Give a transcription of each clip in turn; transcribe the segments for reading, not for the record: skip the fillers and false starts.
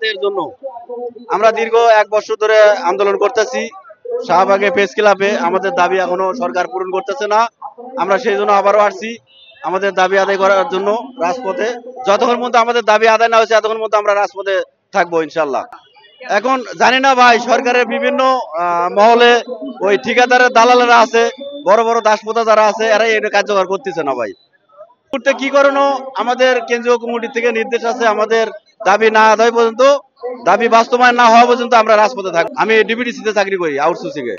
আদায়ের জন্য আমরা দীর্ঘ 1 বছর ধরে আন্দোলন করতেছি। শাহবাগে প্রেস ক্লাবে আমাদের দাবি এখনো সরকার পূরণ করতেছে না। আমরা সেই জন্য আবারও আসছি আমাদের দাবি আদায় করার জন্য রাজপথে। যতক্ষণ মধ্যে আমাদের দাবি আদায় না হচ্ছে এতক্ষণ মধ্যে আমরা রাজপথে থাকবো ইনশাল্লাহ। এখন জানি না ভাই, সরকারের বিভিন্ন মহলে ওই ঠিকাদারের দালালেরা আছে, বড় বড় দাসপ্রথা যারা আছে, এরাই এটা কার্যকর করতেছে না ভাই। করতে কি করণো, আমাদের কেন্দ্রীয় কমিটি থেকে নির্দেশ আছে আমাদের দাবি না আদায় পর্যন্ত, দাবি বাস্তবায়ন না হওয়া পর্যন্ত আমরা রাজপথে থাকবো। আমি ডিবিটিসিতে চাকরি করি, আউটসোর্সিং এ।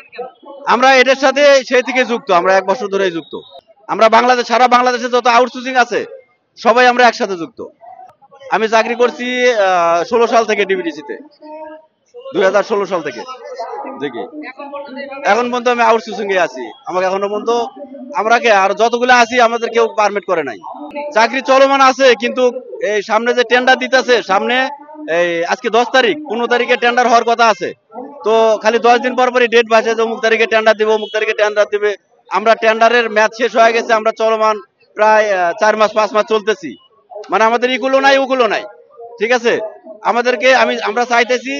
আমরা এটার সাথে সেই থেকে যুক্ত, আমরা 1 বছর ধরেই যুক্ত। আমরা বাংলাদেশ, সারা বাংলাদেশে যত আউটসোর্সিং আছে সবাই আমরা একসাথে যুক্ত। আমি চাকরি করছি 16 সাল থেকে ডিবিটিসিতে, 2016 সাল থেকে দেখি এখন পর্যন্ত আমি আউটসোর্সিং এ আছি। আমাকে এখনো পর্যন্ত আমরা আর যতগুলো আছি আমাদের কেউ পারমিট করে নাই। চাকরি চলমান আছে, কিন্তু এই সামনে যে টেন্ডার দিতেছে, সামনে এই আজকে 10 তারিখ, 15 তারিখে টেন্ডার হওয়ার কথা আছে। তো খালি 10 দিন পর পরই ডেট বাসে যে অমুক তারিখে টেন্ডার দিবে, অমুক তারিখে টেন্ডার দিবে। আমরা টেন্ডারের ম্যাচ শেষ হয়ে গেছে, আমরা চলমান প্রায় 4 মাস 5 মাস চলতেছি, মানে আমাদের ইগুলো নাই ওগুলো নাই। ঠিক আছে, আমাদেরকে আমরা চাইতেছি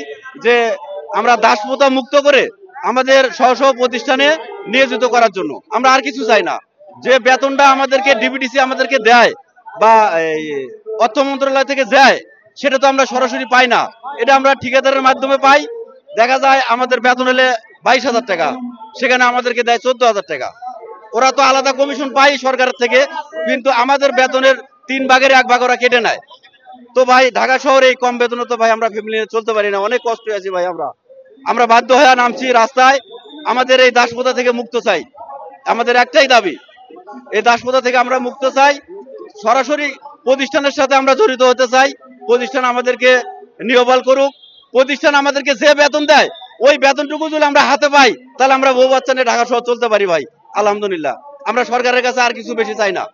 যে আমরা দাসপ্রথা মুক্ত করে আমাদের স্ব প্রতিষ্ঠানে নিয়োজিত করার জন্য। আমরা আর কিছু চাই না। যে বেতনটা আমাদেরকে ডিবিটিসি আমাদেরকে দেয় বা অর্থ মন্ত্রণালয় থেকে দেয়, সেটা তো আমরা সরাসরি পাই না, এটা আমরা ঠিকাদারের মাধ্যমে পাই। দেখা যায় আমাদের বেতন হলে 22,000 টাকা, সেখানে আমাদেরকে দেয় 14,000 টাকা। ওরা তো আলাদা কমিশন পাই সরকারের থেকে, কিন্তু আমাদের বেতনের 3 ভাগের 1 ভাগ ওরা কেটে নেয়। তো ভাই, ঢাকা শহরে এই কম বেতনে তো ভাই আমরা ফ্যামিলি নিয়ে চলতে পারি না, অনেক কষ্ট আছি ভাই। আমরা বাধ্য হয়ে নামছি রাস্তায়। আমাদের এই দাসপ্রথা থেকে মুক্ত চাই, আমাদের একটাই দাবি, এই দাসপ্রথা থেকে আমরা মুক্ত চাই। সরাসরি প্রতিষ্ঠানের সাথে আমরা জড়িত হতে চাই। প্রতিষ্ঠান আমাদেরকে নিয়োগবাল করুক। প্রতিষ্ঠান আমাদেরকে যে বেতন দেয়, ওই বেতনটুকু যদি আমরা হাতে পাই, তাহলে আমরা বউ বাচ্চা নিয়ে ঢাকা শহর চলতে পারি ভাই। আলহামদুলিল্লাহ, আমরা সরকারের কাছে আর কিছু বেশি চাই না।